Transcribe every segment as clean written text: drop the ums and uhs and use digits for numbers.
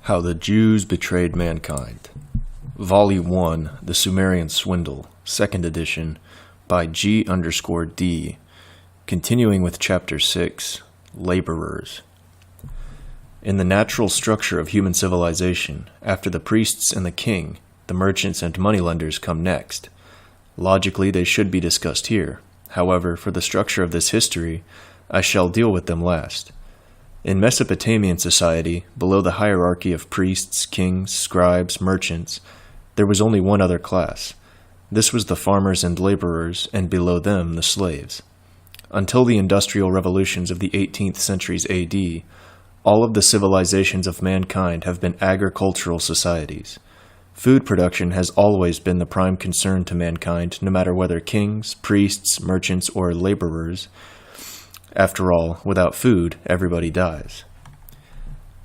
How the Jews Betrayed Mankind. Volume 1, The Sumerian Swindle, 2nd edition, by G_D, continuing with Chapter 6, Laborers. In the natural structure of human civilization, after the priests and the king, the merchants and moneylenders come next. Logically, they should be discussed here. However, for the structure of this history, I shall deal with them last. In Mesopotamian society, below the hierarchy of priests, kings, scribes, merchants, there was only one other class. This was the farmers and laborers, and below them the slaves. Until the industrial revolutions of the 18th centuries AD, all of the civilizations of mankind have been agricultural societies. Food production has always been the prime concern to mankind, no matter whether kings, priests, merchants, or laborers. After all, without food, everybody dies.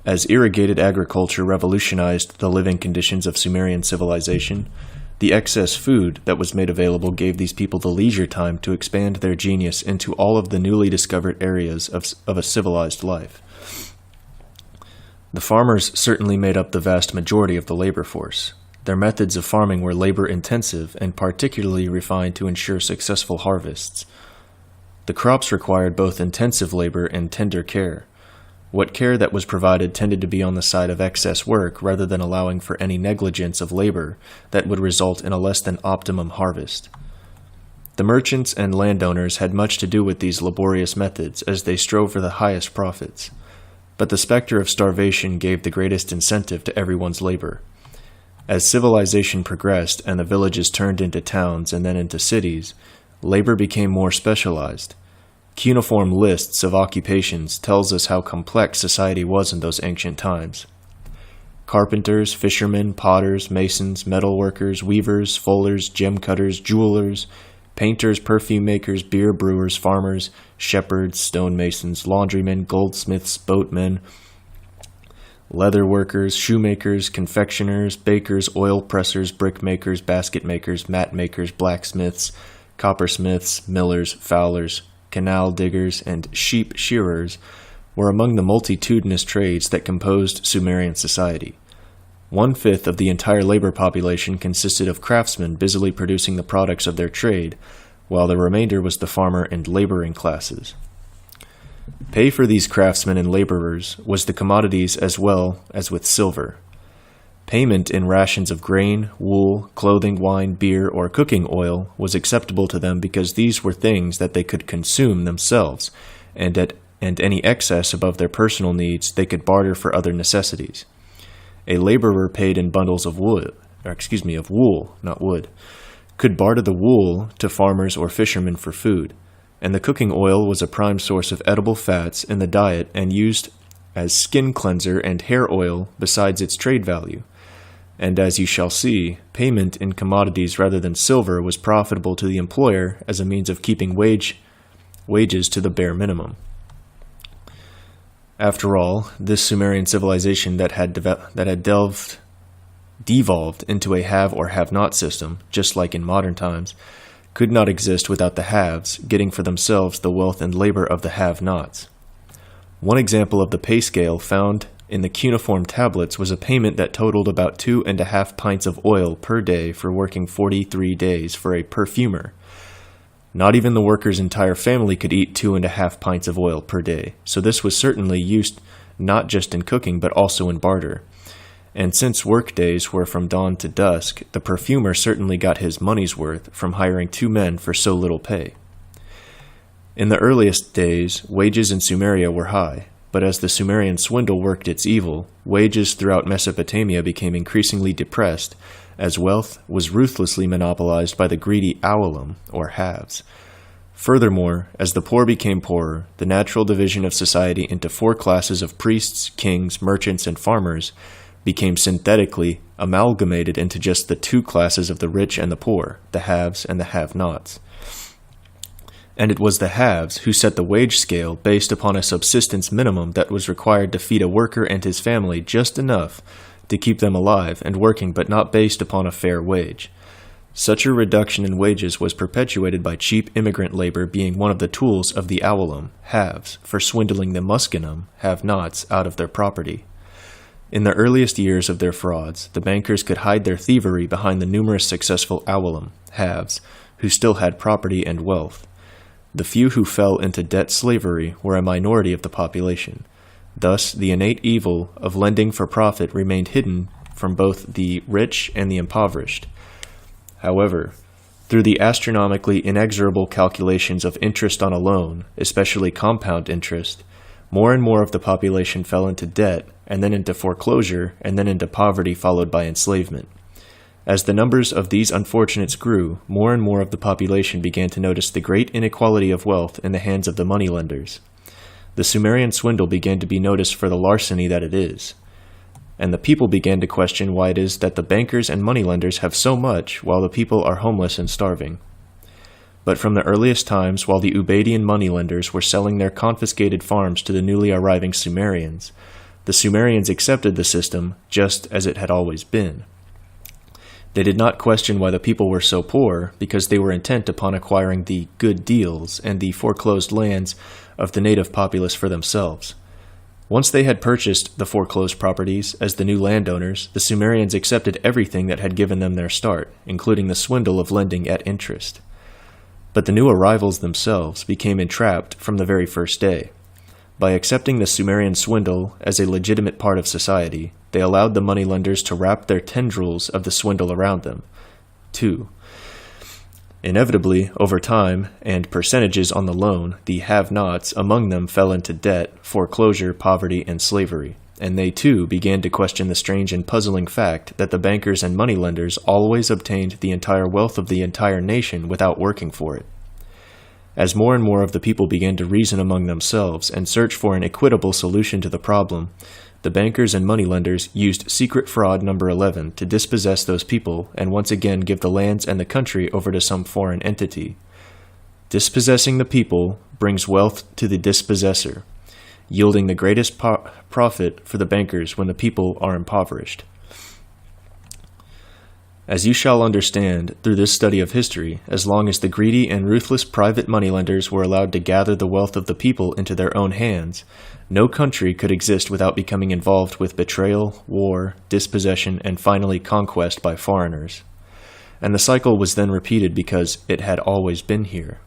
As irrigated agriculture revolutionized the living conditions of Sumerian civilization, the excess food that was made available gave these people the leisure time to expand their genius into all of the newly discovered areas of a civilized life. The farmers certainly made up the vast majority of the labor force. Their methods of farming were labor-intensive and particularly refined to ensure successful harvests. The crops required both intensive labor and tender care. What care that was provided tended to be on the side of excess work rather than allowing for any negligence of labor that would result in a less than optimum harvest. The merchants and landowners had much to do with these laborious methods as they strove for the highest profits. But the specter of starvation gave the greatest incentive to everyone's labor. As civilization progressed and the villages turned into towns and then into cities, labor became more specialized. Cuneiform lists of occupations tells us how complex society was in those ancient times. Carpenters, fishermen, potters, masons, metalworkers, weavers, fullers, gem cutters, jewelers, painters, perfume makers, beer brewers, farmers, shepherds, stonemasons, laundrymen, goldsmiths, boatmen, leather workers, shoemakers, confectioners, bakers, oil pressers, brick makers, basket makers, mat makers, blacksmiths, coppersmiths, millers, fowlers, canal diggers, and sheep shearers were among the multitudinous trades that composed Sumerian society. 1/5 of the entire labor population consisted of craftsmen busily producing the products of their trade, while the remainder was the farmer and laboring classes. Pay for these craftsmen and laborers was the commodities as well as with silver. Payment in rations of grain, wool, clothing, wine, beer, or cooking oil was acceptable to them because these were things that they could consume themselves, and any excess above their personal needs they could barter for other necessities. A laborer paid in bundles of wool, not wood, could barter the wool to farmers or fishermen for food, and the cooking oil was a prime source of edible fats in the diet and used as skin cleanser and hair oil besides its trade value. And as you shall see, payment in commodities rather than silver was profitable to the employer as a means of keeping wages to the bare minimum. After all, this Sumerian civilization that had devolved into a have or have-not system, just like in modern times, could not exist without the haves getting for themselves the wealth and labor of the have-nots. One example of the pay scale found in the cuneiform tablets was a payment that totaled about 2.5 pints of oil per day for working 43 days for a perfumer. Not even the worker's entire family could eat 2.5 pints of oil per day, so this was certainly used not just in cooking but also in barter. And since work days were from dawn to dusk, the perfumer certainly got his money's worth from hiring 2 men for so little pay. In the earliest days, wages in Sumeria were high, but as the Sumerian swindle worked its evil, wages throughout Mesopotamia became increasingly depressed as wealth was ruthlessly monopolized by the greedy awalum, or haves. Furthermore, as the poor became poorer, the natural division of society into 4 classes of priests, kings, merchants, and farmers became synthetically amalgamated into just the 2 classes of the rich and the poor, the haves and the have-nots. And it was the haves who set the wage scale based upon a subsistence minimum that was required to feed a worker and his family just enough to keep them alive and working, but not based upon a fair wage. Such a reduction in wages was perpetuated by cheap immigrant labor being one of the tools of the awalum, haves, for swindling the muskinum, have-nots, out of their property. In the earliest years of their frauds, the bankers could hide their thievery behind the numerous successful awolum, haves, who still had property and wealth. The few who fell into debt slavery were a minority of the population. Thus, the innate evil of lending for profit remained hidden from both the rich and the impoverished. However, through the astronomically inexorable calculations of interest on a loan, especially compound interest, more and more of the population fell into debt, and then into foreclosure, and then into poverty followed by enslavement. As the numbers of these unfortunates grew, more and more of the population began to notice the great inequality of wealth in the hands of the moneylenders. The Sumerian swindle began to be noticed for the larceny that it is, and the people began to question why it is that the bankers and moneylenders have so much while the people are homeless and starving. But from the earliest times, while the Ubaidian moneylenders were selling their confiscated farms to the newly arriving Sumerians, the Sumerians accepted the system just as it had always been. They did not question why the people were so poor, because they were intent upon acquiring the good deals and the foreclosed lands of the native populace for themselves. Once they had purchased the foreclosed properties as the new landowners, the Sumerians accepted everything that had given them their start, including the swindle of lending at interest. But the new arrivals themselves became entrapped from the very first day. By accepting the Sumerian swindle as a legitimate part of society, they allowed the moneylenders to wrap their tendrils of the swindle around them. 2. Inevitably, over time, and percentages on the loan, the have-nots among them fell into debt, foreclosure, poverty, and slavery, and they too began to question the strange and puzzling fact that the bankers and moneylenders always obtained the entire wealth of the entire nation without working for it. As more and more of the people began to reason among themselves and search for an equitable solution to the problem, the bankers and moneylenders used secret fraud number 11 to dispossess those people and once again give the lands and the country over to some foreign entity. Dispossessing the people brings wealth to the dispossessor, yielding the greatest profit for the bankers when the people are impoverished. As you shall understand through this study of history, as long as the greedy and ruthless private moneylenders were allowed to gather the wealth of the people into their own hands, no country could exist without becoming involved with betrayal, war, dispossession, and finally conquest by foreigners. And the cycle was then repeated because it had always been here.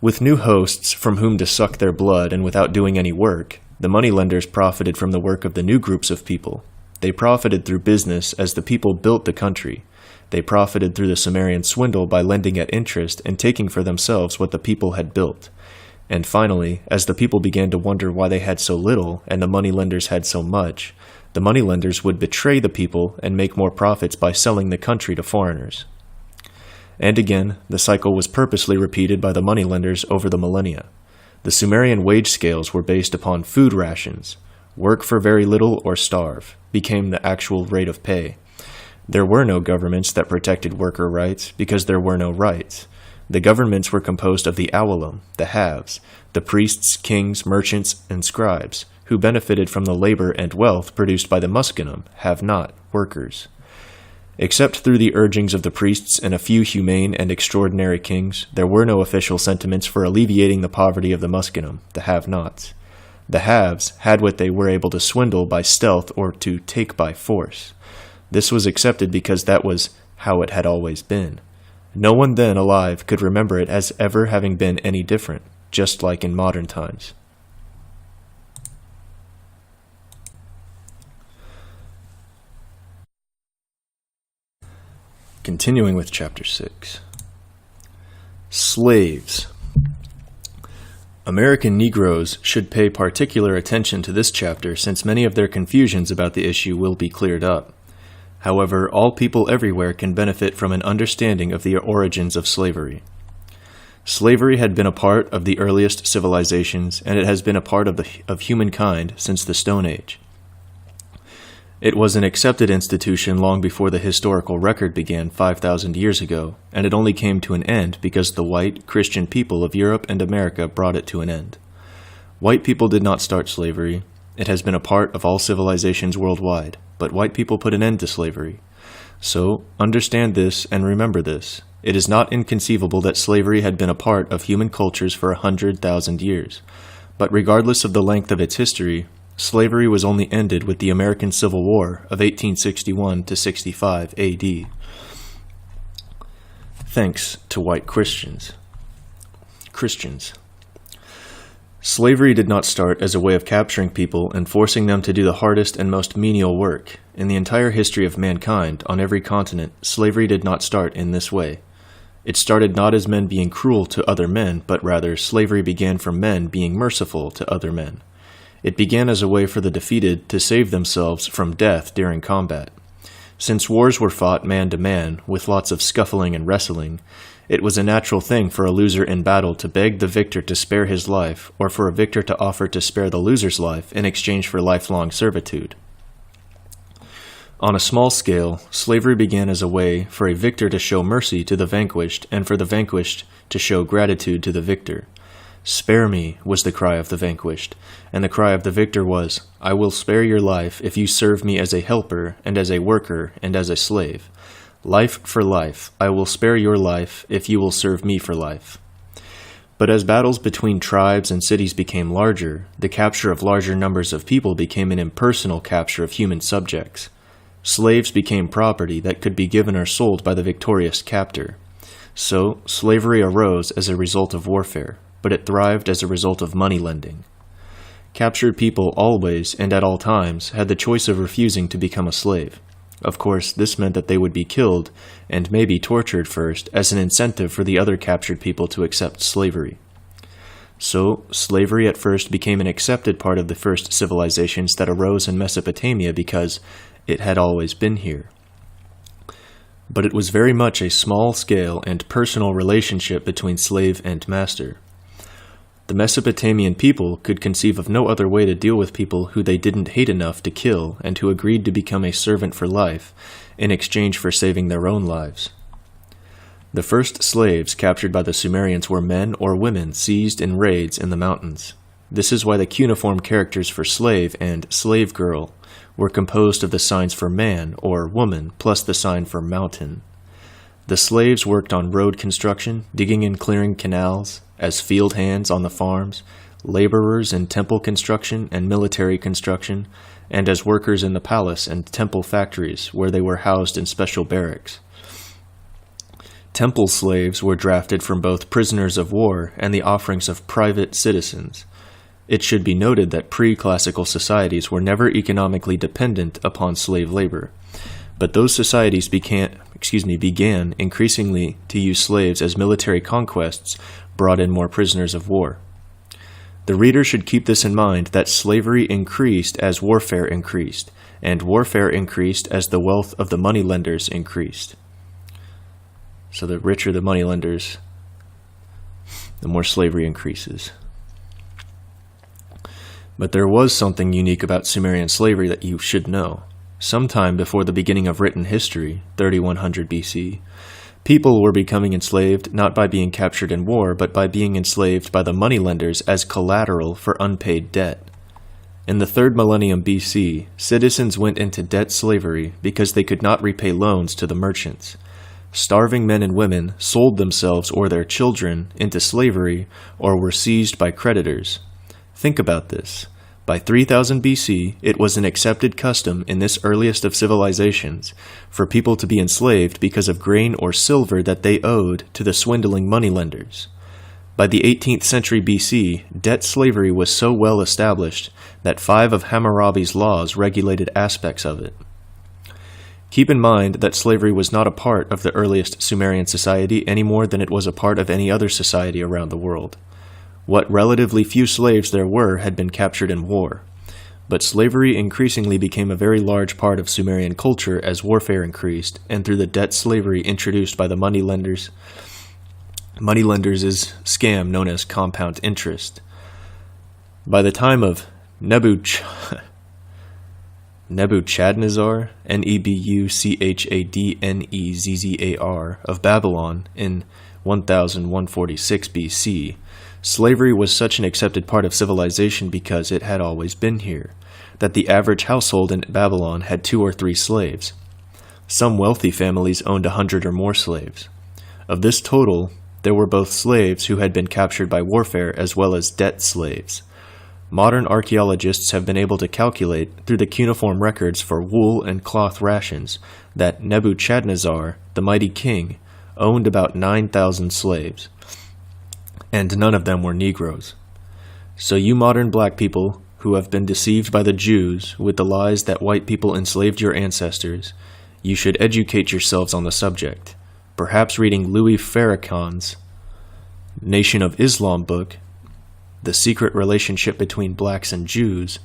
With new hosts from whom to suck their blood and without doing any work, the moneylenders profited from the work of the new groups of people. They profited through business as the people built the country. They profited through the Sumerian swindle by lending at interest and taking for themselves what the people had built. And finally, as the people began to wonder why they had so little and the moneylenders had so much, the moneylenders would betray the people and make more profits by selling the country to foreigners. And again, the cycle was purposely repeated by the moneylenders over the millennia. The Sumerian wage scales were based upon food rations. Work for very little or starve became the actual rate of pay. There were no governments that protected worker rights because there were no rights. The governments were composed of the awolum, the haves, the priests, kings, merchants, and scribes, who benefited from the labor and wealth produced by the muskanum, have-not, workers. Except through the urgings of the priests and a few humane and extraordinary kings, there were no official sentiments for alleviating the poverty of the muskanum, the have-nots. The haves had what they were able to swindle by stealth or to take by force. This was accepted because that was how it had always been. No one then alive could remember it as ever having been any different, just like in modern times. Continuing with Chapter 6. Slaves. American Negroes should pay particular attention to this chapter since many of their confusions about the issue will be cleared up. However, all people everywhere can benefit from an understanding of the origins of slavery. Slavery had been a part of the earliest civilizations, and it has been a part of humankind since the Stone Age. It was an accepted institution long before the historical record began 5,000 years ago, and it only came to an end because the white, Christian people of Europe and America brought it to an end. White people did not start slavery. It has been a part of all civilizations worldwide, but white people put an end to slavery. So, understand this and remember this. It is not inconceivable that slavery had been a part of human cultures for 100,000 years. But regardless of the length of its history, slavery was only ended with the American Civil War of 1861 to 65 AD. Thanks to white Christians. Slavery did not start as a way of capturing people and forcing them to do the hardest and most menial work. In the entire history of mankind, on every continent, slavery did not start in this way. It started not as men being cruel to other men, but rather slavery began from men being merciful to other men. It began as a way for the defeated to save themselves from death during combat. Since wars were fought man to man, with lots of scuffling and wrestling, it was a natural thing for a loser in battle to beg the victor to spare his life, or for a victor to offer to spare the loser's life in exchange for lifelong servitude. On a small scale, slavery began as a way for a victor to show mercy to the vanquished, and for the vanquished to show gratitude to the victor. "Spare me," was the cry of the vanquished, and the cry of the victor was, "I will spare your life if you serve me as a helper, and as a worker, and as a slave. Life for life, I will spare your life if you will serve me for life." But as battles between tribes and cities became larger, the capture of larger numbers of people became an impersonal capture of human subjects. Slaves became property that could be given or sold by the victorious captor. So, slavery arose as a result of warfare, but it thrived as a result of money lending. Captured people always, and at all times, had the choice of refusing to become a slave. Of course, this meant that they would be killed, and maybe tortured first, as an incentive for the other captured people to accept slavery. So, slavery at first became an accepted part of the first civilizations that arose in Mesopotamia because it had always been here. But it was very much a small-scale and personal relationship between slave and master. The Mesopotamian people could conceive of no other way to deal with people who they didn't hate enough to kill and who agreed to become a servant for life in exchange for saving their own lives. The first slaves captured by the Sumerians were men or women seized in raids in the mountains. This is why the cuneiform characters for slave and slave girl were composed of the signs for man or woman plus the sign for mountain. The slaves worked on road construction, digging and clearing canals, as field hands on the farms, laborers in temple construction and military construction, and as workers in the palace and temple factories where they were housed in special barracks. Temple slaves were drafted from both prisoners of war and the offerings of private citizens. It should be noted that pre-classical societies were never economically dependent upon slave labor, but those societies began increasingly to use slaves as military conquests brought in more prisoners of war. The reader should keep this in mind, that slavery increased as warfare increased, and warfare increased as the wealth of the moneylenders increased. So the richer the moneylenders, the more slavery increases. But there was something unique about Sumerian slavery that you should know. Sometime before the beginning of written history, 3100 BC, people were becoming enslaved not by being captured in war, but by being enslaved by the moneylenders as collateral for unpaid debt. In the 3rd millennium BC, citizens went into debt slavery because they could not repay loans to the merchants. Starving men and women sold themselves or their children into slavery or were seized by creditors. Think about this. By 3000 BC, it was an accepted custom in this earliest of civilizations for people to be enslaved because of grain or silver that they owed to the swindling moneylenders. By the 18th century BC, debt slavery was so well established that 5 of Hammurabi's laws regulated aspects of it. Keep in mind that slavery was not a part of the earliest Sumerian society any more than it was a part of any other society around the world. What relatively few slaves there were had been captured in war, but slavery increasingly became a very large part of Sumerian culture as warfare increased, and through the debt slavery introduced by the moneylenders' scam known as compound interest. By the time of Nebuchadnezzar, Nebuchadnezzar of Babylon in 1146 BC, slavery was such an accepted part of civilization because it had always been here, that the average household in Babylon had 2 or 3 slaves. Some wealthy families owned 100 or more slaves. Of this total, there were both slaves who had been captured by warfare as well as debt slaves. Modern archaeologists have been able to calculate through the cuneiform records for wool and cloth rations that Nebuchadnezzar, the mighty king, owned about 9,000 slaves, and none of them were Negroes. So you modern black people who have been deceived by the Jews with the lies that white people enslaved your ancestors, you should educate yourselves on the subject, perhaps reading Louis Farrakhan's Nation of Islam book, The Secret Relationship Between Blacks and Jews,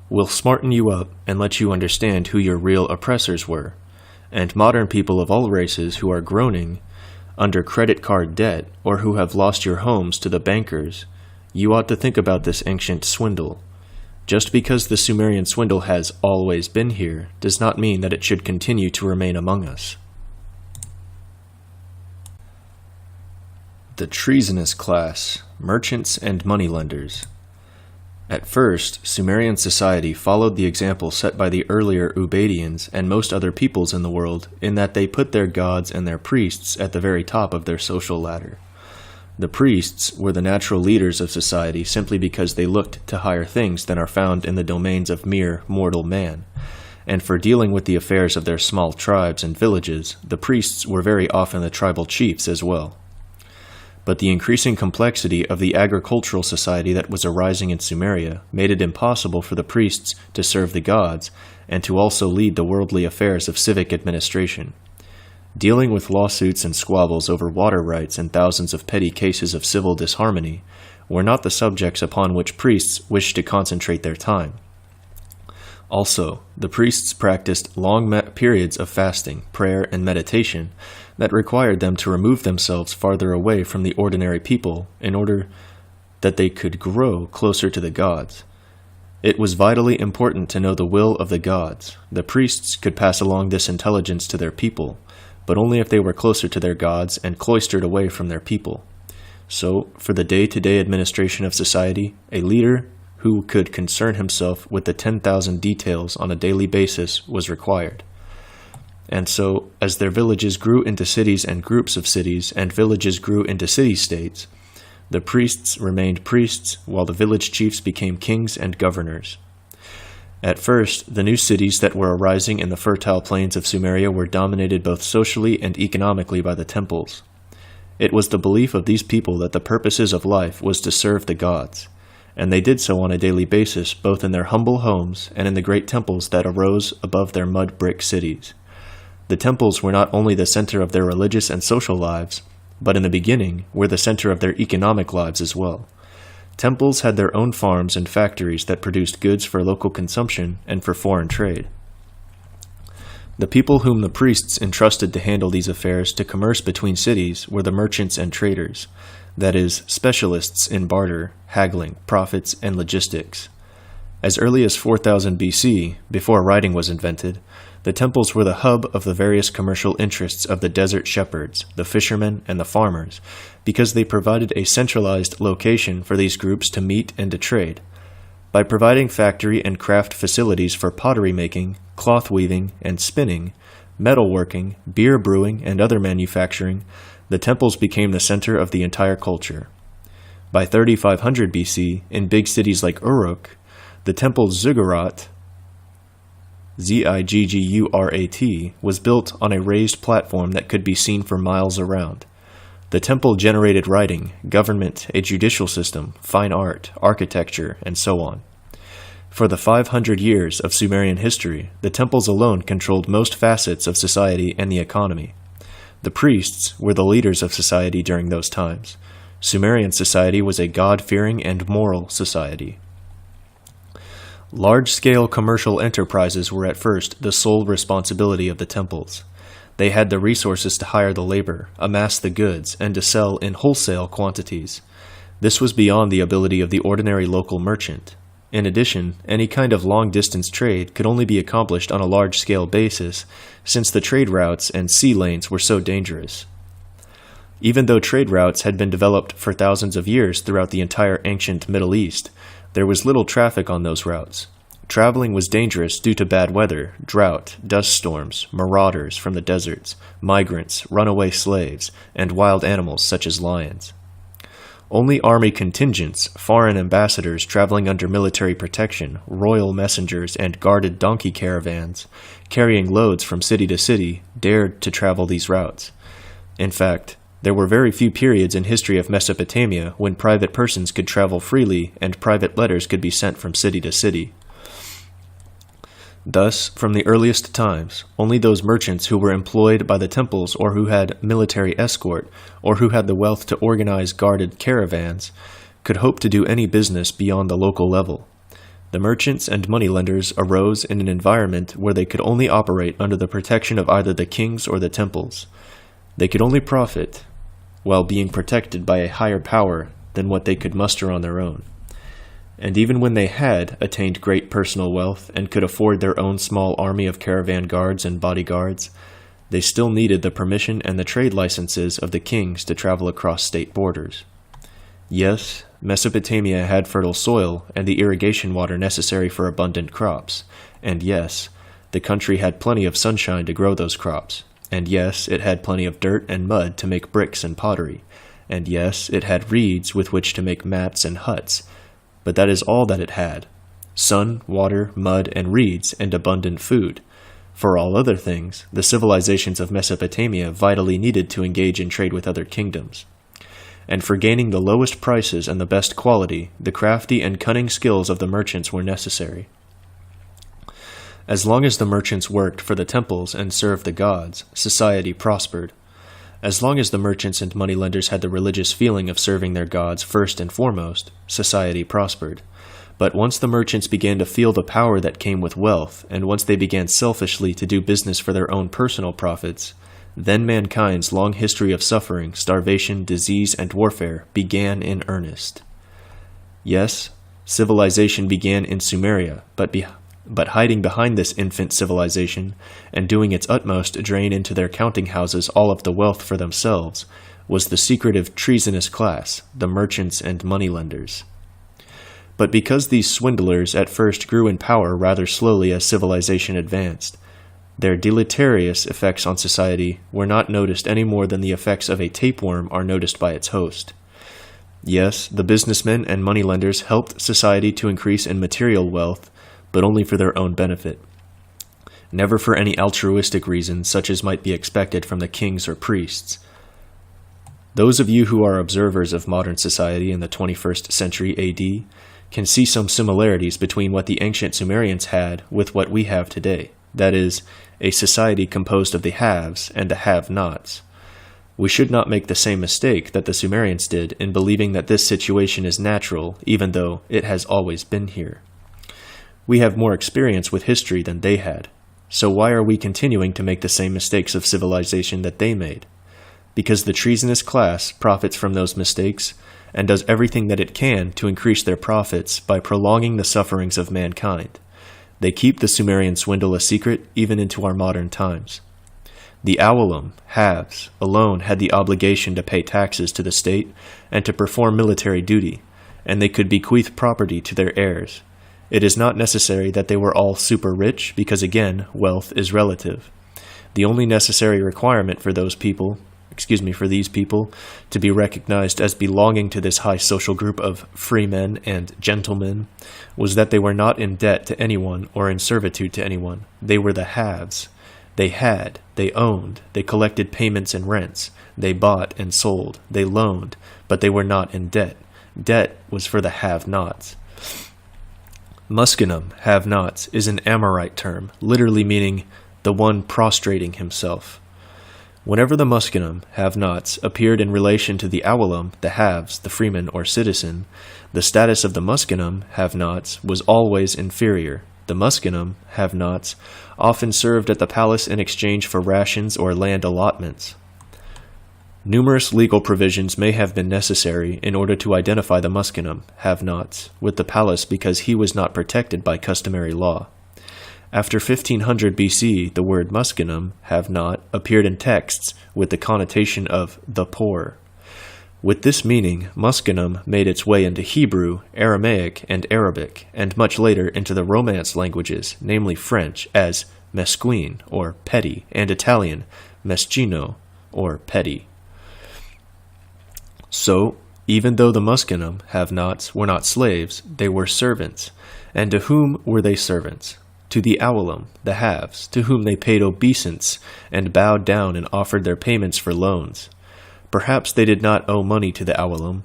will smarten you up and let you understand who your real oppressors were, and modern people of all races who are groaning under credit card debt or who have lost your homes to the bankers, you ought to think about this ancient swindle. Just because the Sumerian swindle has always been here does not mean that it should continue to remain among us. The treasonous class, merchants and moneylenders. At first, Sumerian society followed the example set by the earlier Ubaidians and most other peoples in the world in that they put their gods and their priests at the very top of their social ladder. The priests were the natural leaders of society simply because they looked to higher things than are found in the domains of mere mortal man. And for dealing with the affairs of their small tribes and villages, the priests were very often the tribal chiefs as well. But the increasing complexity of the agricultural society that was arising in Sumeria made it impossible for the priests to serve the gods and to also lead the worldly affairs of civic administration. Dealing with lawsuits and squabbles over water rights and thousands of petty cases of civil disharmony were not the subjects upon which priests wished to concentrate their time. Also, the priests practiced long periods of fasting, prayer, and meditation that required them to remove themselves farther away from the ordinary people in order that they could grow closer to the gods. It was vitally important to know the will of the gods. The priests could pass along this intelligence to their people, but only if they were closer to their gods and cloistered away from their people. So, for the day-to-day administration of society, a leader who could concern himself with the 10,000 details on a daily basis was required. And so, as their villages grew into cities and groups of cities, and villages grew into city-states, the priests remained priests, while the village chiefs became kings and governors. At first, the new cities that were arising in the fertile plains of Sumeria were dominated both socially and economically by the temples. It was the belief of these people that the purposes of life was to serve the gods, and they did so on a daily basis both in their humble homes and in the great temples that arose above their mud brick cities. The temples were not only the center of their religious and social lives, but in the beginning were the center of their economic lives as well. Temples had their own farms and factories that produced goods for local consumption and for foreign trade. The people whom the priests entrusted to handle these affairs to commerce between cities were the merchants and traders, that is, specialists in barter, haggling, profits, and logistics. As early as 4000 BC, before writing was invented, the temples were the hub of the various commercial interests of the desert shepherds, the fishermen, and the farmers, because they provided a centralized location for these groups to meet and to trade. By providing factory and craft facilities for pottery making, cloth weaving, and spinning, metalworking, beer brewing, and other manufacturing, the temples became the center of the entire culture. By 3500 BC, in big cities like Uruk, the temple Ziggurat, Ziggurat, was built on a raised platform that could be seen for miles around. The temple generated writing, government, a judicial system, fine art, architecture, and so on. For the 500 years of Sumerian history, the temples alone controlled most facets of society and the economy. The priests were the leaders of society during those times. Sumerian society was a God-fearing and moral society. Large-scale commercial enterprises were at first the sole responsibility of the temples. They had the resources to hire the labor, amass the goods, and to sell in wholesale quantities. This was beyond the ability of the ordinary local merchant. In addition, any kind of long-distance trade could only be accomplished on a large-scale basis, since the trade routes and sea lanes were so dangerous. Even though trade routes had been developed for thousands of years throughout the entire ancient Middle East, there was little traffic on those routes. Traveling was dangerous due to bad weather, drought, dust storms, marauders from the deserts, migrants, runaway slaves, and wild animals such as lions. Only army contingents, foreign ambassadors traveling under military protection, royal messengers, and guarded donkey caravans, carrying loads from city to city, dared to travel these routes. In fact, there were very few periods in history of Mesopotamia when private persons could travel freely and private letters could be sent from city to city. Thus, from the earliest times, only those merchants who were employed by the temples or who had military escort or who had the wealth to organize guarded caravans could hope to do any business beyond the local level. The merchants and moneylenders arose in an environment where they could only operate under the protection of either the kings or the temples. They could only profit while being protected by a higher power than what they could muster on their own. And even when they had attained great personal wealth and could afford their own small army of caravan guards and bodyguards, they still needed the permission and the trade licenses of the kings to travel across state borders. Yes, Mesopotamia had fertile soil and the irrigation water necessary for abundant crops, and yes, the country had plenty of sunshine to grow those crops, and yes, it had plenty of dirt and mud to make bricks and pottery, and yes, it had reeds with which to make mats and huts, but that is all that it had: sun, water, mud, and reeds, and abundant food. For all other things, the civilizations of Mesopotamia vitally needed to engage in trade with other kingdoms. And for gaining the lowest prices and the best quality, the crafty and cunning skills of the merchants were necessary. As long as the merchants worked for the temples and served the gods, society prospered. As long as the merchants and moneylenders had the religious feeling of serving their gods first and foremost, society prospered. But once the merchants began to feel the power that came with wealth, and once they began selfishly to do business for their own personal profits, then mankind's long history of suffering, starvation, disease, and warfare began in earnest. Yes, civilization began in Sumeria, but hiding behind this infant civilization, and doing its utmost to drain into their counting houses all of the wealth for themselves, was the secretive treasonous class, the merchants and moneylenders. But because these swindlers at first grew in power rather slowly as civilization advanced, their deleterious effects on society were not noticed any more than the effects of a tapeworm are noticed by its host. Yes, the businessmen and moneylenders helped society to increase in material wealth, but only for their own benefit. Never for any altruistic reasons such as might be expected from the kings or priests. Those of you who are observers of modern society in the 21st century AD can see some similarities between what the ancient Sumerians had with what we have today, that is, a society composed of the haves and the have-nots. We should not make the same mistake that the Sumerians did in believing that this situation is natural, even though it has always been here. We have more experience with history than they had, so why are we continuing to make the same mistakes of civilization that they made? Because the treasonous class profits from those mistakes and does everything that it can to increase their profits by prolonging the sufferings of mankind. They keep the Sumerian swindle a secret even into our modern times. The Awalum, haves, alone had the obligation to pay taxes to the state and to perform military duty, and they could bequeath property to their heirs. It is not necessary that they were all super rich because, again, wealth is relative. The only necessary requirement for these people to be recognized as belonging to this high social group of freemen and gentlemen was that they were not in debt to anyone or in servitude to anyone. They were the haves. They had, they owned, they collected payments and rents, they bought and sold, they loaned, but they were not in debt. Debt was for the have-nots. Muskinum, have-nots, is an Amorite term, literally meaning the one prostrating himself. Whenever the Muskinum, have-nots, appeared in relation to the Awalum, the haves, the freeman or citizen, the status of the Muskinum, have-nots, was always inferior. The Muskinum, have-nots, often served at the palace in exchange for rations or land allotments. Numerous legal provisions may have been necessary in order to identify the Muskinum, have-nots, with the palace because he was not protected by customary law. After 1500 BC, the word Muskinum, have-not, appeared in texts with the connotation of the poor. With this meaning, Muskinum made its way into Hebrew, Aramaic, and Arabic, and much later into the Romance languages, namely French, as mesquin, or petty, and Italian, meschino, or petty. So, Even though the Muskenum, have-nots, were not slaves, they were servants. And to whom were they servants? To the Owlum, the haves, to whom they paid obeisance, and bowed down and offered their payments for loans. Perhaps they did not owe money to the Owlum,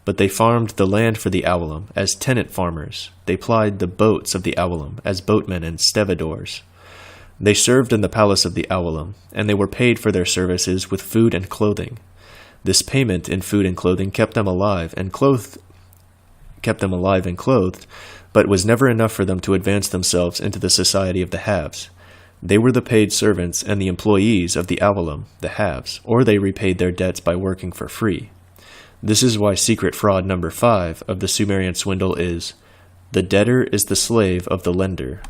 but they farmed the land for the Owlum as tenant farmers. They plied the boats of the Owlum as boatmen and stevedores. They served in the palace of the Owlum, and they were paid for their services with food and clothing. This payment in food and clothing kept them alive and clothed, but was never enough for them to advance themselves into the society of the haves. They were the paid servants and the employees of the Owlum, the haves, or they repaid their debts by working for free. This is why secret fraud number 5 of the Sumerian Swindle is, the debtor is the slave of the lender.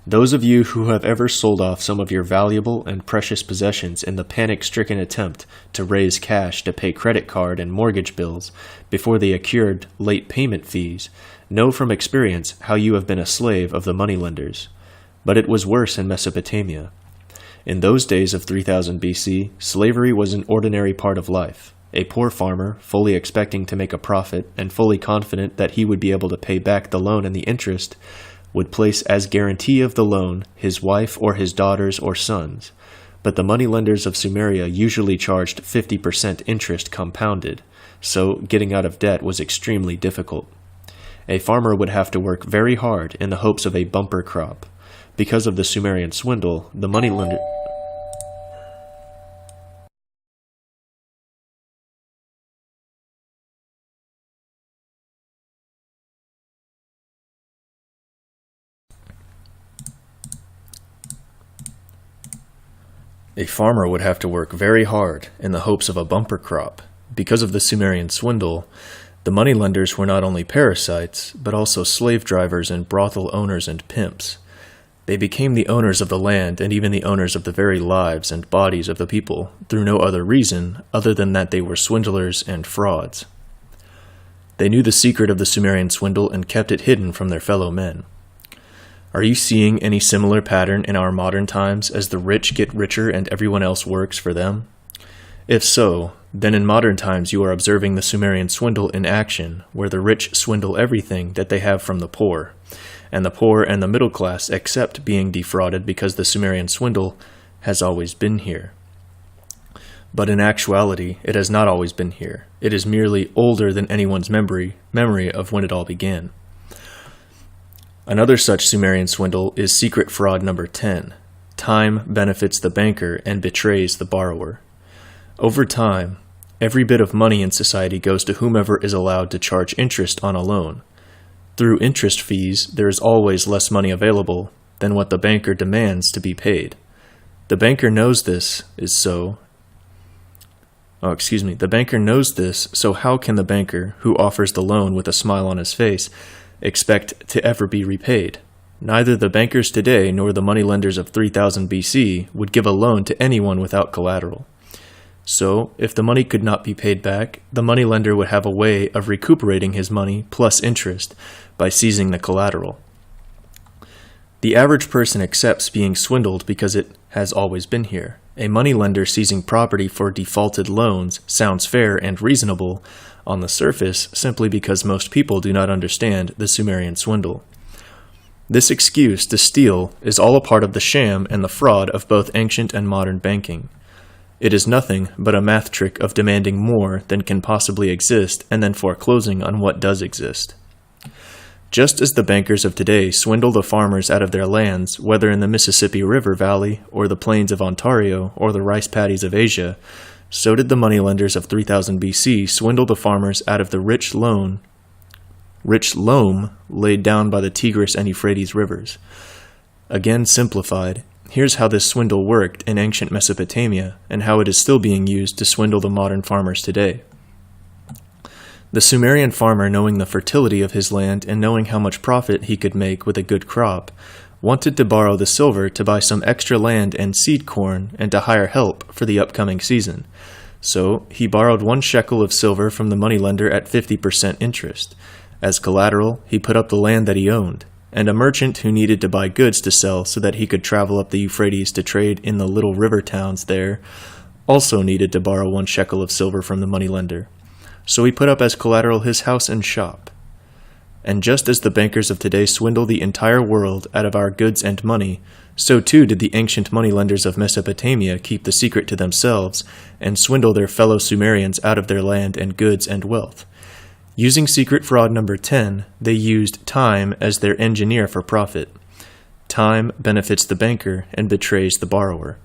Those of you who have ever sold off some of your valuable and precious possessions in the panic-stricken attempt to raise cash to pay credit card and mortgage bills before they accrued late payment fees know from experience how you have been a slave of the moneylenders. But it was worse in Mesopotamia. In those days of 3000 BC, slavery was an ordinary part of life. A poor farmer, fully expecting to make a profit and fully confident that he would be able to pay back the loan and the interest, would place as guarantee of the loan his wife or his daughters or sons. But the moneylenders of Sumeria usually charged 50% interest compounded, so getting out of debt was extremely difficult. A farmer would have to work very hard in the hopes of a bumper crop. Because of the Sumerian swindle, the moneylender... A farmer would have to work very hard in the hopes of a bumper crop. Because of the Sumerian swindle, the moneylenders were not only parasites, but also slave drivers and brothel owners and pimps. They became the owners of the land and even the owners of the very lives and bodies of the people through no other reason other than that they were swindlers and frauds. They knew the secret of the Sumerian swindle and kept it hidden from their fellow men. Are you seeing any similar pattern in our modern times as the rich get richer and everyone else works for them? If so, then in modern times you are observing the Sumerian swindle in action, where the rich swindle everything that they have from the poor, and the poor and the middle class accept being defrauded because the Sumerian swindle has always been here. But in actuality, it has not always been here. It is merely older than anyone's memory of when it all began. Another such Sumerian swindle is secret fraud number 10. Time benefits the banker and betrays the borrower. Over time, every bit of money in society goes to whomever is allowed to charge interest on a loan. Through interest fees, there is always less money available than what the banker demands to be paid. The banker knows this, so how can the banker, who offers the loan with a smile on his face, expect to ever be repaid? Neither the bankers today nor the moneylenders of 3000 BC would give a loan to anyone without collateral. So, if the money could not be paid back, the moneylender would have a way of recuperating his money plus interest by seizing the collateral. The average person accepts being swindled because it has always been here. A moneylender seizing property for defaulted loans sounds fair and reasonable on the surface simply because most people do not understand the Sumerian swindle. This excuse to steal is all a part of the sham and the fraud of both ancient and modern banking. It is nothing but a math trick of demanding more than can possibly exist and then foreclosing on what does exist. Just as the bankers of today swindle the farmers out of their lands, whether in the Mississippi River Valley, or the plains of Ontario, or the rice paddies of Asia, so did the moneylenders of 3000 BC swindle the farmers out of the rich loam laid down by the Tigris and Euphrates rivers. Again simplified, here's how this swindle worked in ancient Mesopotamia, and how it is still being used to swindle the modern farmers today. The Sumerian farmer, knowing the fertility of his land and knowing how much profit he could make with a good crop, wanted to borrow the silver to buy some extra land and seed corn and to hire help for the upcoming season. So he borrowed 1 shekel of silver from the moneylender at 50% interest. As collateral, he put up the land that he owned, and a merchant who needed to buy goods to sell so that he could travel up the Euphrates to trade in the little river towns there also needed to borrow 1 shekel of silver from the moneylender. So he put up as collateral his house and shop. And just as the bankers of today swindle the entire world out of our goods and money, so too did the ancient moneylenders of Mesopotamia keep the secret to themselves and swindle their fellow Sumerians out of their land and goods and wealth. Using secret fraud number 10, they used time as their engineer for profit. Time benefits the banker and betrays the borrower.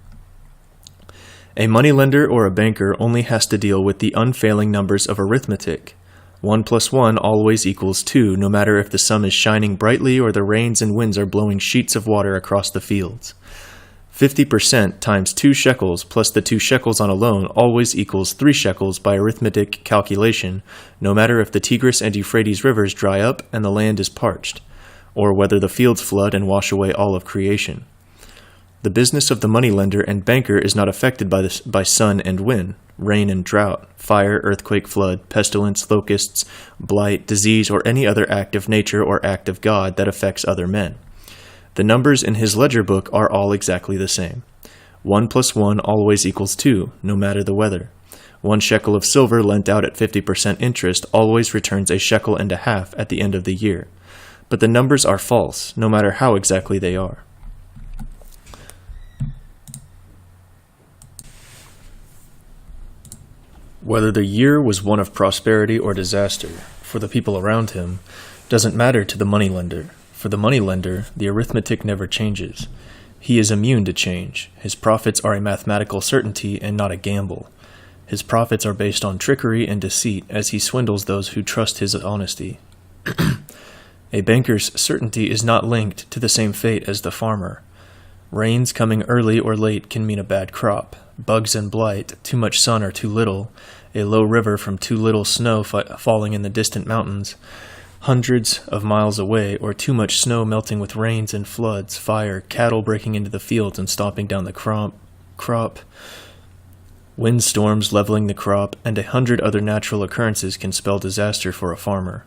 A moneylender or a banker only has to deal with the unfailing numbers of arithmetic. 1 plus 1 always equals 2, no matter if the sun is shining brightly or the rains and winds are blowing sheets of water across the fields. 50% times 2 shekels plus the 2 shekels on a loan always equals 3 shekels by arithmetic calculation, no matter if the Tigris and Euphrates rivers dry up and the land is parched, or whether the fields flood and wash away all of creation. The business of the moneylender and banker is not affected by sun and wind, rain and drought, fire, earthquake, flood, pestilence, locusts, blight, disease, or any other act of nature or act of God that affects other men. The numbers in his ledger book are all exactly the same. 1 plus 1 always equals 2, no matter the weather. 1 shekel of silver lent out at 50% interest always returns a shekel and a half at the end of the year. But the numbers are false, no matter how exactly they are. Whether the year was one of prosperity or disaster for the people around him doesn't matter to the moneylender. For the moneylender, the arithmetic never changes. He is immune to change. His profits are a mathematical certainty and not a gamble. His profits are based on trickery and deceit as he swindles those who trust his honesty. A banker's certainty is not linked to the same fate as the farmer. Rains coming early or late can mean a bad crop. Bugs and blight, too much sun or too little, a low river from too little snow falling in the distant mountains, hundreds of miles away, or too much snow melting with rains and floods, fire, cattle breaking into the fields and stomping down the crop, windstorms leveling the crop, and 100 other natural occurrences can spell disaster for a farmer.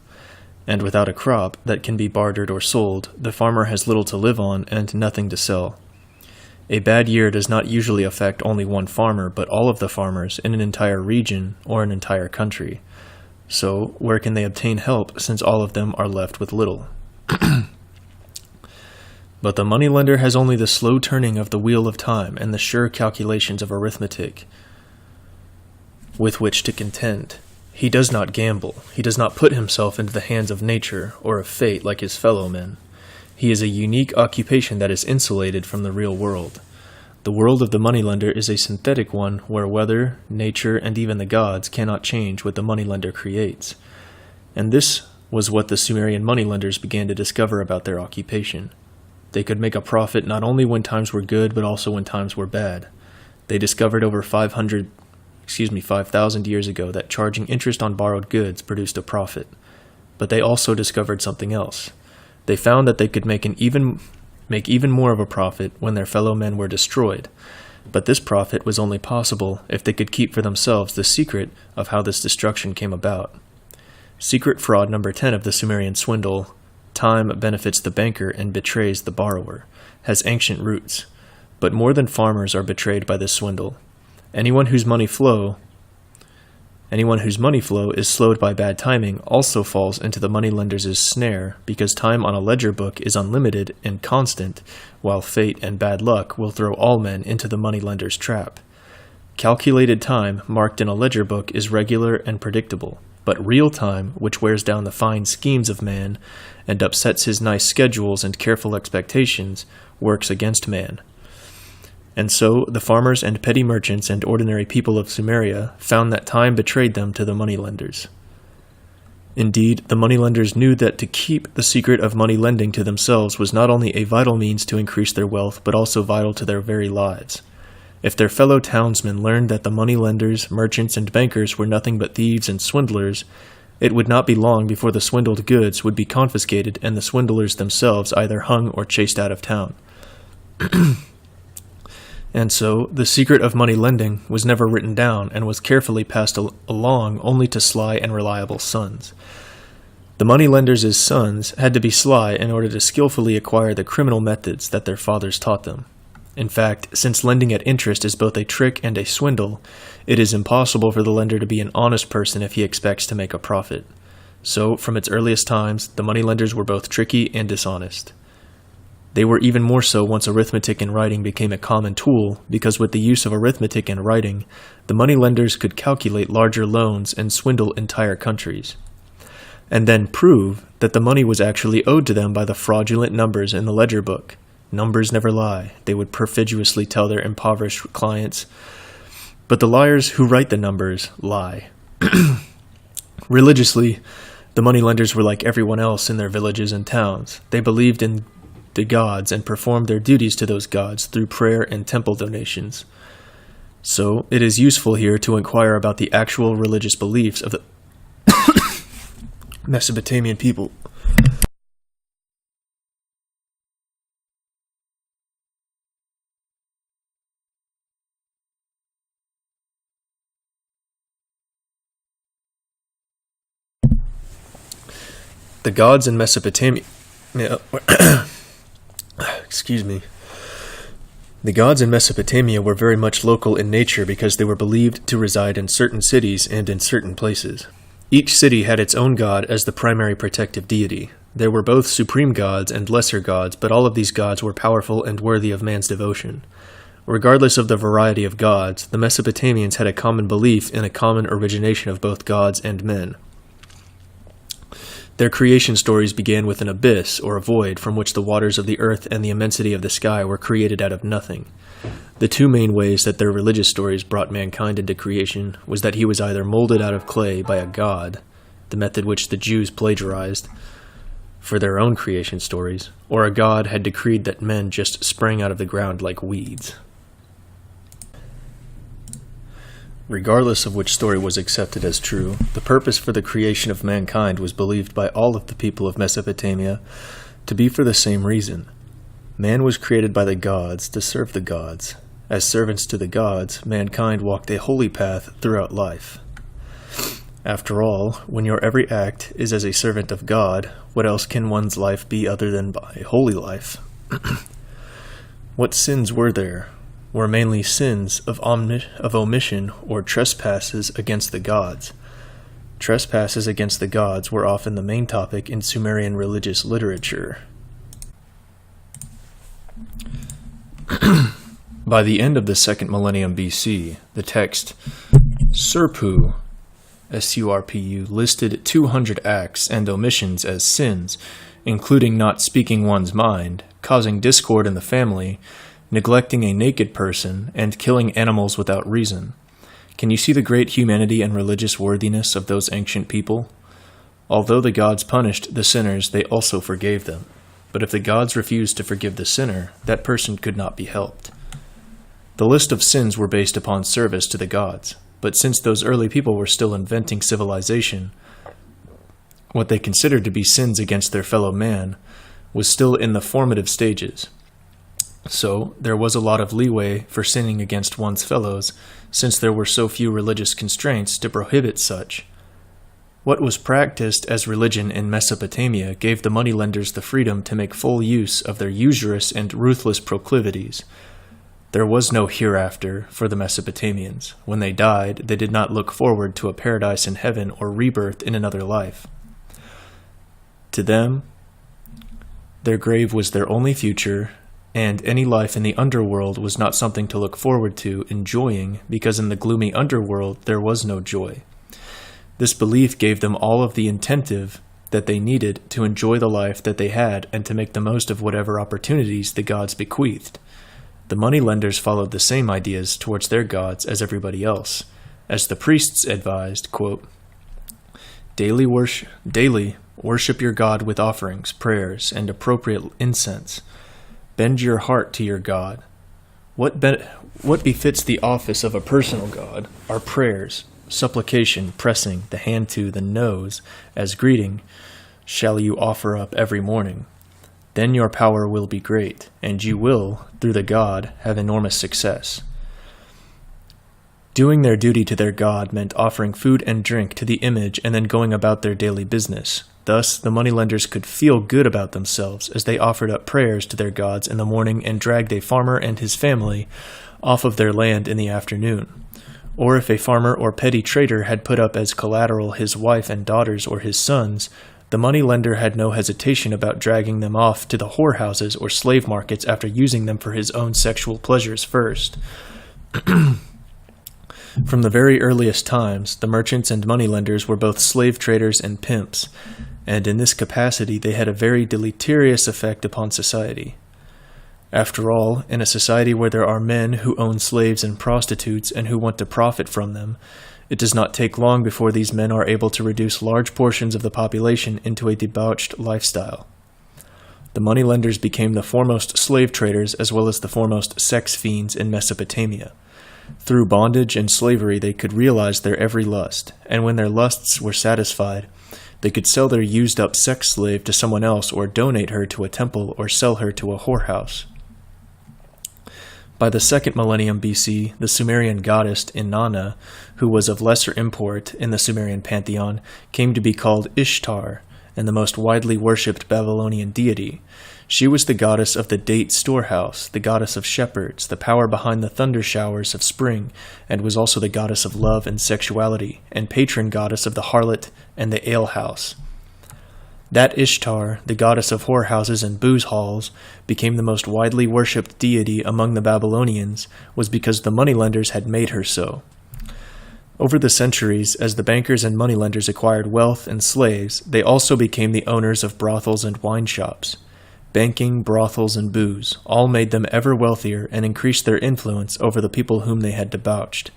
And without a crop that can be bartered or sold, the farmer has little to live on and nothing to sell. A bad year does not usually affect only one farmer, but all of the farmers in an entire region or an entire country. So, where can they obtain help since all of them are left with little? But the moneylender has only the slow turning of the wheel of time and the sure calculations of arithmetic with which to contend. He does not gamble. He does not put himself into the hands of nature or of fate like his fellow men. He is a unique occupation that is insulated from the real world. The world of the moneylender is a synthetic one where weather, nature, and even the gods cannot change what the moneylender creates. And this was what the Sumerian moneylenders began to discover about their occupation. They could make a profit not only when times were good, but also when times were bad. They discovered over 5,000 years ago that charging interest on borrowed goods produced a profit. But they also discovered something else. They found that they could make even more of a profit when their fellow men were destroyed. But this profit was only possible if they could keep for themselves the secret of how this destruction came about. Secret fraud number 10 of the Sumerian Swindle, time benefits the banker and betrays the borrower, has ancient roots. But more than farmers are betrayed by this swindle. Anyone whose money flow is slowed by bad timing also falls into the moneylender's snare, because time on a ledger book is unlimited and constant, while fate and bad luck will throw all men into the moneylender's trap. Calculated time marked in a ledger book is regular and predictable, but real time, which wears down the fine schemes of man and upsets his nice schedules and careful expectations, works against man. And so the farmers and petty merchants and ordinary people of Sumeria found that time betrayed them to the moneylenders. Indeed, the moneylenders knew that to keep the secret of money lending to themselves was not only a vital means to increase their wealth, but also vital to their very lives. If their fellow townsmen learned that the moneylenders, merchants, and bankers were nothing but thieves and swindlers, it would not be long before the swindled goods would be confiscated and the swindlers themselves either hung or chased out of town. And so, the secret of money lending was never written down and was carefully passed along only to sly and reliable sons. The moneylenders' sons had to be sly in order to skillfully acquire the criminal methods that their fathers taught them. In fact, since lending at interest is both a trick and a swindle, it is impossible for the lender to be an honest person if he expects to make a profit. So, from its earliest times, the moneylenders were both tricky and dishonest. They were even more so once arithmetic and writing became a common tool, because with the use of arithmetic and writing, the moneylenders could calculate larger loans and swindle entire countries, and then prove that the money was actually owed to them by the fraudulent numbers in the ledger book. Numbers never lie, they would perfidiously tell their impoverished clients. But the liars who write the numbers lie. Religiously, the moneylenders were like everyone else in their villages and towns. They believed in the gods and performed their duties to those gods through prayer and temple donations. So, it is useful here to inquire about the actual religious beliefs of the Mesopotamian people. The gods in Mesopotamia... Excuse me. The gods in Mesopotamia were very much local in nature because they were believed to reside in certain cities and in certain places. Each city had its own god as the primary protective deity. There were both supreme gods and lesser gods, but all of these gods were powerful and worthy of man's devotion. Regardless of the variety of gods, the Mesopotamians had a common belief in a common origination of both gods and men. Their creation stories began with an abyss, or a void, from which the waters of the earth and the immensity of the sky were created out of nothing. The two main ways that their religious stories brought mankind into creation was that he was either molded out of clay by a god, the method which the Jews plagiarized for their own creation stories, or a god had decreed that men just sprang out of the ground like weeds. Regardless of which story was accepted as true, the purpose for the creation of mankind was believed by all of the people of Mesopotamia to be for the same reason. Man was created by the gods to serve the gods. As servants to the gods, mankind walked a holy path throughout life. After all, when your every act is as a servant of God, what else can one's life be other than a holy life? What sins were there? Were mainly sins of omission or trespasses against the gods. Trespasses against the gods were often the main topic in Sumerian religious literature. By the end of the 2nd millennium BC, the text Surpu, S-U-R-P-U, listed 200 acts and omissions as sins, including not speaking one's mind, causing discord in the family, neglecting a naked person, and killing animals without reason. Can you see the great humanity and religious worthiness of those ancient people? Although the gods punished the sinners, they also forgave them. But if the gods refused to forgive the sinner, that person could not be helped. The list of sins were based upon service to the gods, but since those early people were still inventing civilization, what they considered to be sins against their fellow man was still in the formative stages. So, there was a lot of leeway for sinning against one's fellows, since there were so few religious constraints to prohibit such. What was practiced as religion in Mesopotamia gave the moneylenders the freedom to make full use of their usurious and ruthless proclivities. There was no hereafter for the Mesopotamians. When they died, they did not look forward to a paradise in heaven or rebirth in another life. To them, their grave was their only future, and any life in the underworld was not something to look forward to enjoying, because in the gloomy underworld there was no joy. This belief gave them all of the incentive that they needed to enjoy the life that they had and to make the most of whatever opportunities the gods bequeathed. The moneylenders followed the same ideas towards their gods as everybody else. As the priests advised, quote, Daily worship your God with offerings, prayers, and appropriate incense. Bend your heart to your God. What befits the office of a personal God are prayers, supplication, pressing the hand to the nose as greeting shall you offer up every morning. Then your power will be great, and you will, through the God, have enormous success. Doing their duty to their god meant offering food and drink to the image and then going about their daily business. Thus, the moneylenders could feel good about themselves as they offered up prayers to their gods in the morning and dragged a farmer and his family off of their land in the afternoon. Or if a farmer or petty trader had put up as collateral his wife and daughters or his sons, the moneylender had no hesitation about dragging them off to the whorehouses or slave markets after using them for his own sexual pleasures first. From the very earliest times, the merchants and moneylenders were both slave traders and pimps, and in this capacity they had a very deleterious effect upon society. After all, in a society where there are men who own slaves and prostitutes and who want to profit from them, it does not take long before these men are able to reduce large portions of the population into a debauched lifestyle. The moneylenders became the foremost slave traders as well as the foremost sex fiends in Mesopotamia. Through bondage and slavery they could realize their every lust, and when their lusts were satisfied, they could sell their used-up sex slave to someone else or donate her to a temple or sell her to a whorehouse. By the 2nd millennium BC, the Sumerian goddess Inanna, who was of lesser import in the Sumerian pantheon, came to be called Ishtar, and the most widely worshipped Babylonian deity. She was the goddess of the date storehouse, the goddess of shepherds, the power behind the thunder showers of spring, and was also the goddess of love and sexuality, and patron goddess of the harlot and the alehouse. That Ishtar, the goddess of whorehouses and booze halls, became the most widely worshipped deity among the Babylonians, was because the moneylenders had made her so. Over the centuries, as the bankers and moneylenders acquired wealth and slaves, they also became the owners of brothels and wine shops. Banking, brothels, and booze all made them ever wealthier and increased their influence over the people whom they had debauched.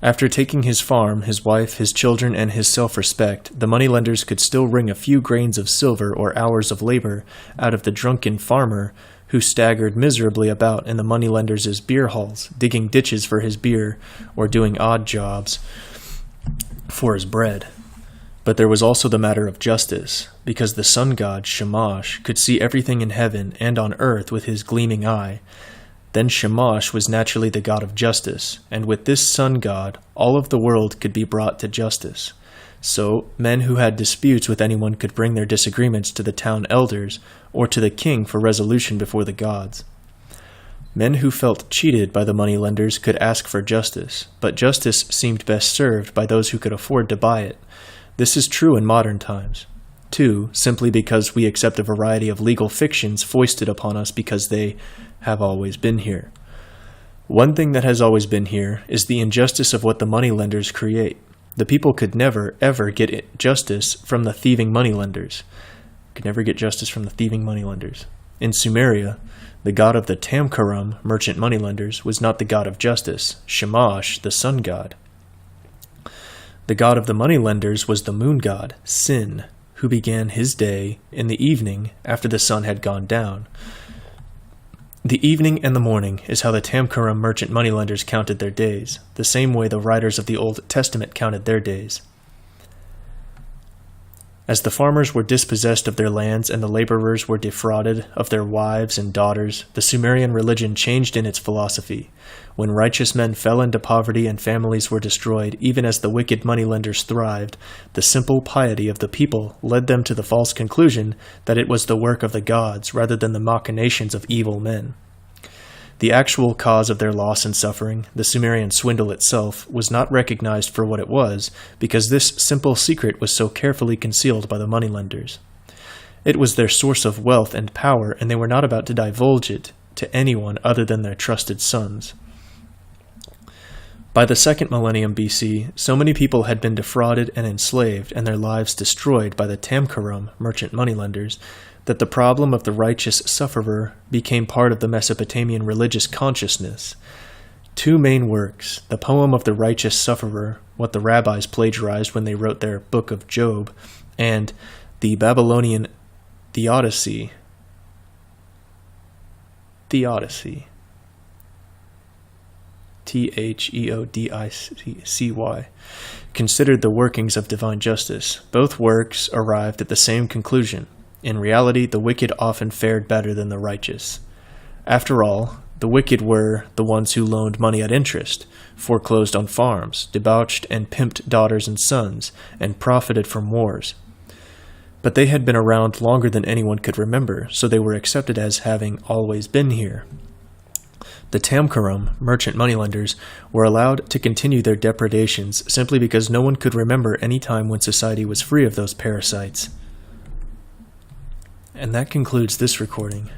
After taking his farm, his wife, his children, and his self-respect, the moneylenders could still wring a few grains of silver or hours of labor out of the drunken farmer who staggered miserably about in the moneylenders' beer halls, digging ditches for his beer or doing odd jobs for his bread. But there was also the matter of justice, because the sun god Shamash could see everything in heaven and on earth with his gleaming eye. Then Shamash was naturally the god of justice, and with this sun god, all of the world could be brought to justice. So, men who had disputes with anyone could bring their disagreements to the town elders, or to the king for resolution before the gods. Men who felt cheated by the moneylenders could ask for justice, but justice seemed best served by those who could afford to buy it. This is true in modern times. 2, simply because we accept a variety of legal fictions foisted upon us because they have always been here. One thing that has always been here is the injustice of what the moneylenders create. The people could never, ever get justice from the thieving moneylenders. Could never get justice from the thieving moneylenders. In Sumeria, the god of the Tamkarum, merchant moneylenders, was not the god of justice, Shamash, the sun god. The god of the moneylenders was the moon god, Sin, who began his day in the evening after the sun had gone down. The evening and the morning is how the Tamkarum merchant moneylenders counted their days, the same way the writers of the Old Testament counted their days. As the farmers were dispossessed of their lands and the laborers were defrauded of their wives and daughters, the Sumerian religion changed in its philosophy. When righteous men fell into poverty and families were destroyed, even as the wicked moneylenders thrived, the simple piety of the people led them to the false conclusion that it was the work of the gods rather than the machinations of evil men. The actual cause of their loss and suffering, the Sumerian swindle itself, was not recognized for what it was because this simple secret was so carefully concealed by the moneylenders. It was their source of wealth and power, and they were not about to divulge it to anyone other than their trusted sons. By the 2nd millennium BC, so many people had been defrauded and enslaved and their lives destroyed by the Tamkarum, merchant moneylenders, that the problem of the righteous sufferer became part of the Mesopotamian religious consciousness. 2 main works, the poem of the righteous sufferer, what the rabbis plagiarized when they wrote their Book of Job, and the Babylonian Theodicy, Theodicy, considered the workings of divine justice. Both works arrived at the same conclusion. In reality, the wicked often fared better than the righteous. After all, The wicked were the ones who loaned money at interest, foreclosed on farms, debauched and pimped daughters and sons, and profited from wars. But they had been around longer than anyone could remember, so they were accepted as having always been here. The Tamkarum, merchant moneylenders, were allowed to continue their depredations simply because no one could remember any time when society was free of those parasites. And that concludes this recording.